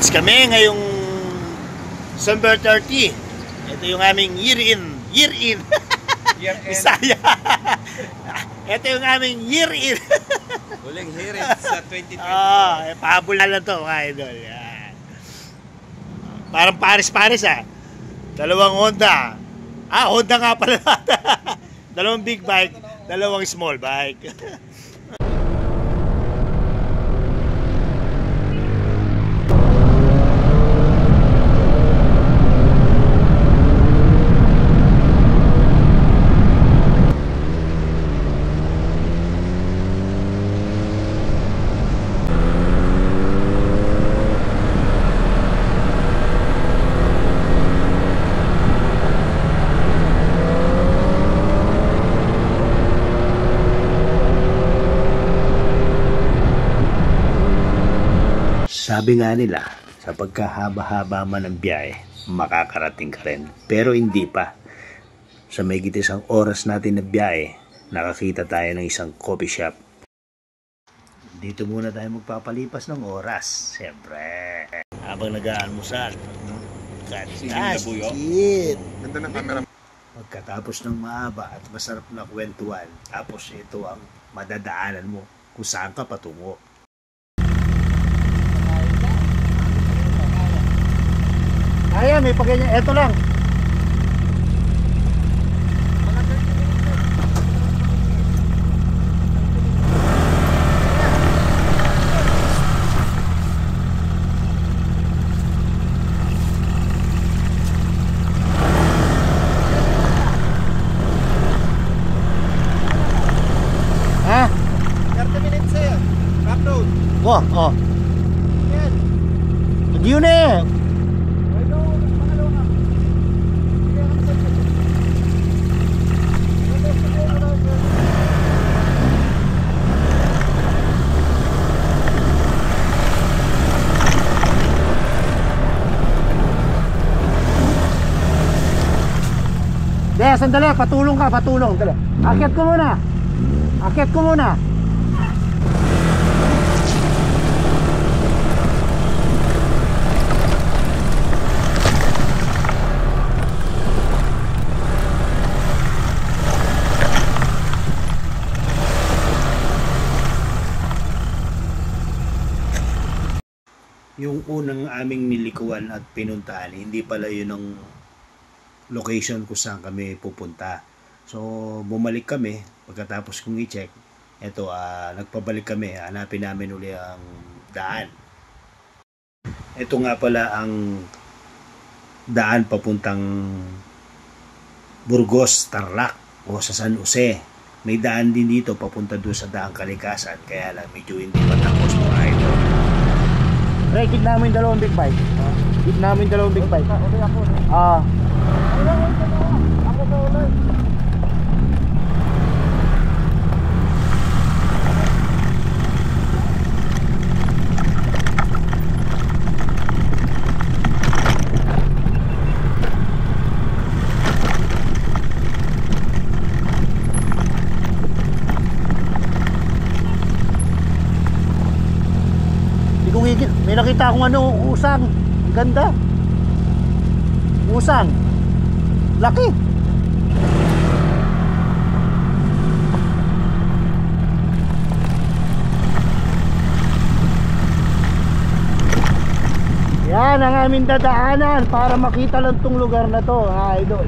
Nag-beach kami ngayong December 30. Ito yung aming year-in. Bisaya. Ito yung aming year-in. Huling year-in sa 2020. Pahabol na lang to, mga idol. Yan. Parang pares-pares Dalawang Honda. Honda nga pala. Dalawang big bike, dalawang small bike. Sabi nga nila, sa pagkahaba-haba man ng biyahe, makakarating ka rin. Pero hindi pa. Sa may isang oras natin na biyahe, nakakita tayo ng isang coffee shop. Dito muna tayo magpapalipas ng oras, siyempre. Habang nag-aalmusal. Shit! Ganda ng camera. Pagkatapos ng mahaba at masarap na kwentuhan, tapos ito ang madadaanan mo kung saan ka patungo. Ayan, may pagganyan. Ito lang. Ha? 30 minutes sa'yo. Back road. Oh. Yan. Yun eh. Sandali, patulong. Dali. Akyat ko muna. Yung unang aming nilikuan at pinuntahan, hindi pala yun ang location kung saan kami pupunta. So bumalik kami pagkatapos kong i-check. Ito, nagpabalik kami, hanapin namin uli ang daan. Ito nga pala ang daan papuntang Burgos, Tarlac o sa San Jose. May daan din dito papunta doon sa Daang Kalikasan, kaya lang medyo hindi patapos mga ito. Keep namin dalawang big bike. Okay, ako. Ako sa ulit. May nakita akong usang. Ganda. Usang. Laki. Yan ang aming dadaanan para makita lang tong lugar na to, idol.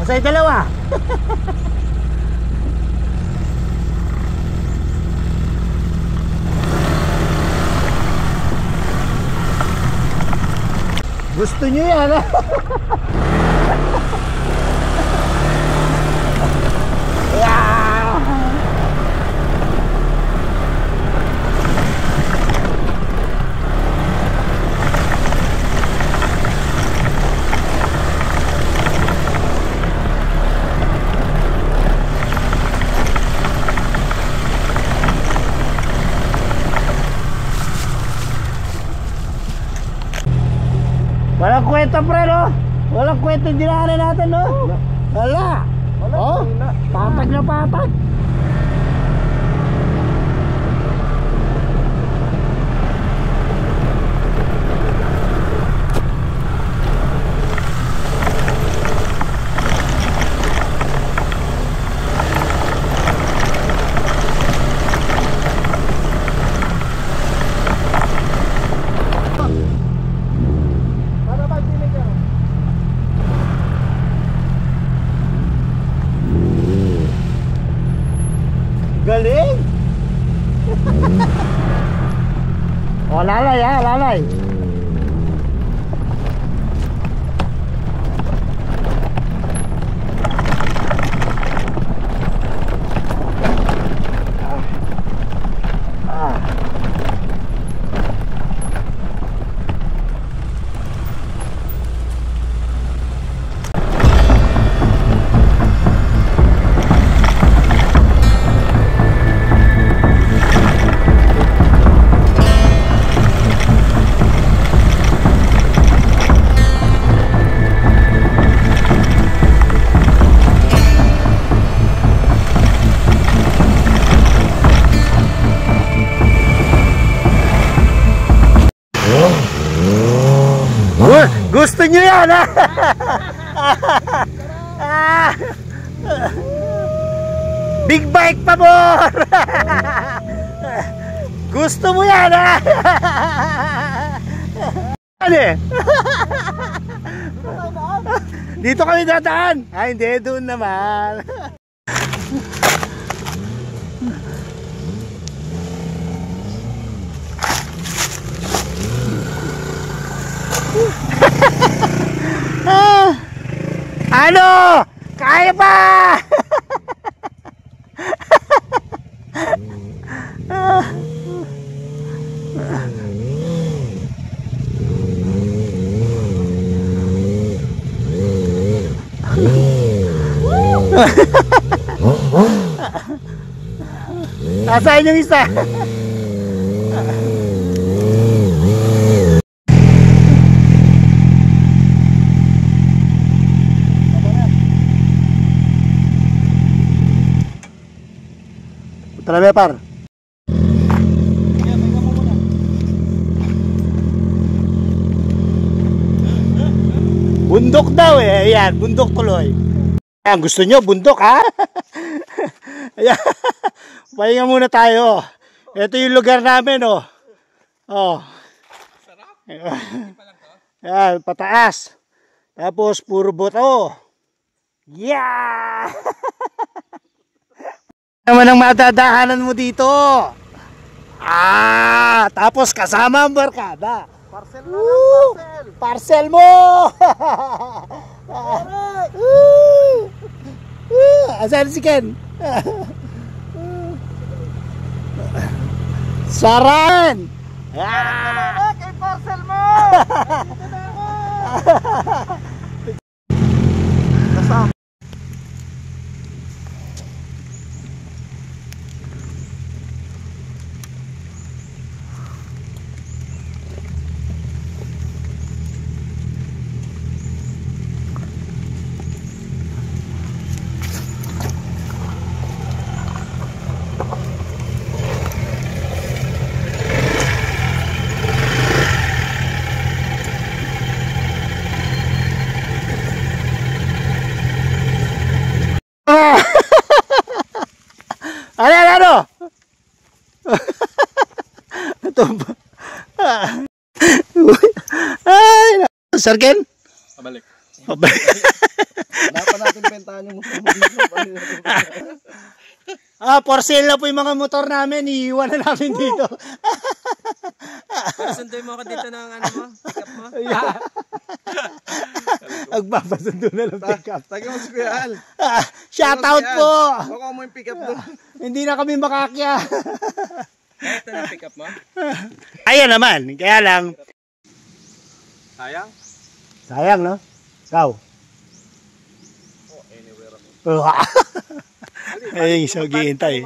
Nasa dalawa. Gusto nyo yan, ha? Walang kwenta, pre, no? Walang kwenta yung dinaanan natin, no? Wala. Oh, patag na patag. Galing! Oh, lalay ha, lalay. Gusto nyo yan, ha? Big bike pa more! Gusto mo yan, ha? Ano eh? Dito kami dadaan. Ay, hindi, doon naman. Ano? Kaya pa! Nasaan yung isa? Tara be par. Bundok daw eh. Ayan, bundok tuloy. Ayan, gusto nyo bundok ha? Ayan. Pahinga muna tayo. Ito yung lugar namin oh. Oh. Ayan, pataas. Tapos puro boto. Yeah! Naman ang madadaanan mo dito. Tapos kasama ang barkada. Parcel na lang, parcel. Parcel mo. Asan si Ken? Saran. Kay parcel mo. Kasama. Ano? Ito ba? Ay, Sir Ken? Pabalik. Dapat natin bentahan yung motor mo dito. For sale na po yung mga motor namin. Iiwan na namin dito. Para sunduin mo ako dito ng ano mo, pick up mo. Agpapasundo na lang pick up. Tagi mo si Kuya Al. Shout out po. Baka mo yung pick up doon. Hindi na kami makakya. Kaya ito na pick up mo? Ayan naman. Kaya lang. Sayang? Sayang no? Ikaw? Oh, anywhere ako. Ayun yung isang gihintay.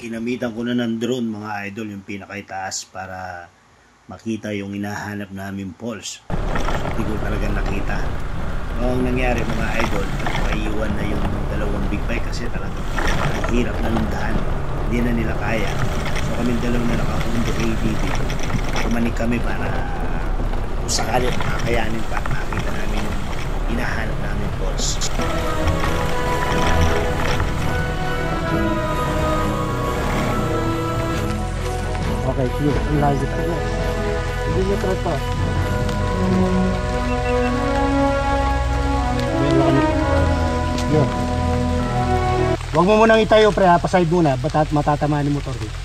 ginamitan ko na ng drone mga idol, yung pinakaitaas para makita yung hinahanap namin falls. Hindi ko talaga nakita. Ang nangyari mga idol, maiiwan na yung dalawang big bike kasi talagang hirap na ng daan. Hindi na nila kaya. So kami dalawang na naka-Honda ATV. Pumanik kami para kung sakali makakayanin pa makita namin yung hinahanap namin falls. Okay, sige. Ang layo dito. Hindi nyo try pa. Yun. Huwag mo munang itayo pre ha. Paside muna. Matatamaan yung motor dito.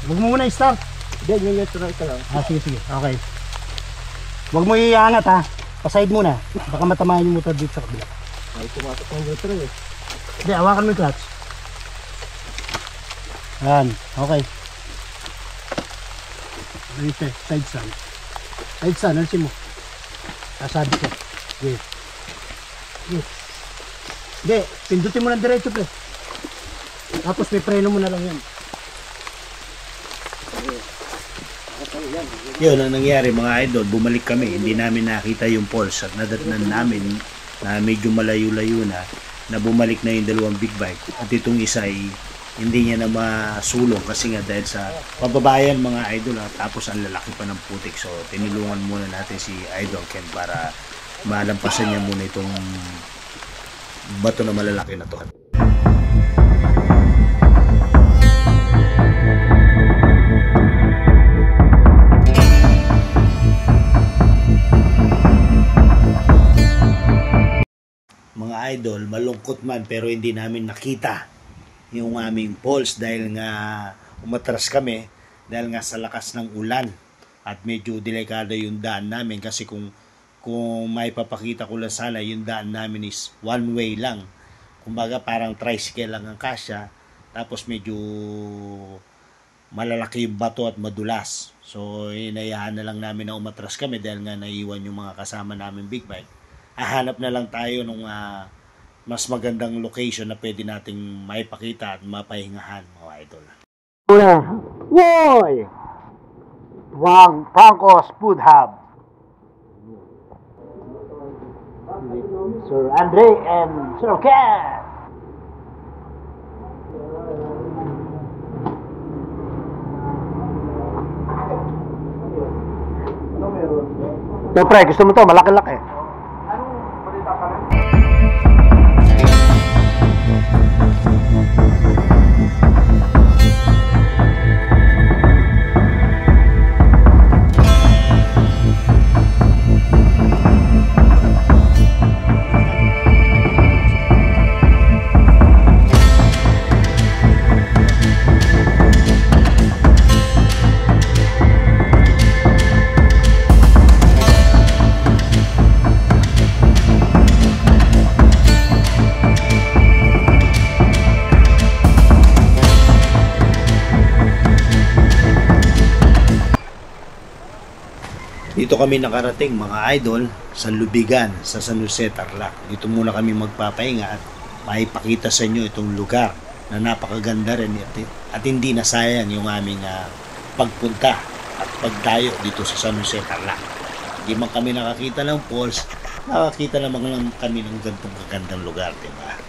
Huwag mo muna i-start. Hindi, yung try ka lang. Sige, sige. Okay. Huwag mo iangat ha. Paside muna. Baka matamaan yung motor dito sa kabila. Ay, pumasok ng motor eh. Hindi, hawakan mo yung clutch. Yan. Okay. Side stand. Side stand. Alisin mo. Kasabi ko. Okay. Okay. Hindi. Pindutin mo ng diretso pre. Tapos may preno mo na lang yan. Yun ang nangyari mga idol, bumalik kami, hindi namin nakita yung falls at nadatnan namin na medyo malayo-layo na bumalik na yung dalawang big bike at itong isa ay hindi niya na masulong kasi nga dahil sa pababayan mga idol tapos ang lalaki pa ng putik, so tinulungan muna natin si Idol Ken para malampasan niya muna itong bato na malalaki na to. Mga idol, malungkot man pero hindi namin nakita yung aming falls dahil nga umatras kami dahil nga sa lakas ng ulan at medyo delikado yung daan namin kasi kung may papakita ko lang sana yung daan namin is one way lang, kumbaga parang tricycle lang ang kasya, tapos medyo malalaki yung bato at madulas, so hinayaan na lang namin na umatras kami dahil nga naiwan yung mga kasama namin big bike. Hahanap na lang tayo ng mas magandang location na pwede nating maipakita at mapahingahan mga idol. Una, Woy! Franco's Food Hub. Sir Andre and Sir Ken. Ito pre, gusto mo to, malaki-laki. Dito kami nakarating mga idol sa Lubigan, sa San Jose, Tarlac. Dito muna kami magpapahinga at maipakita sa inyo itong lugar na napakaganda rin at hindi nasayang yung aming pagpunta at pagdayo dito sa San Jose, Tarlac. Hindi man kami nakakita ng falls, nakakita naman lang kami ng gantong kagandang lugar, diba?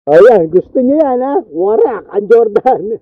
Ayan, gusto niyo yan ha? Warak, ang Jordan.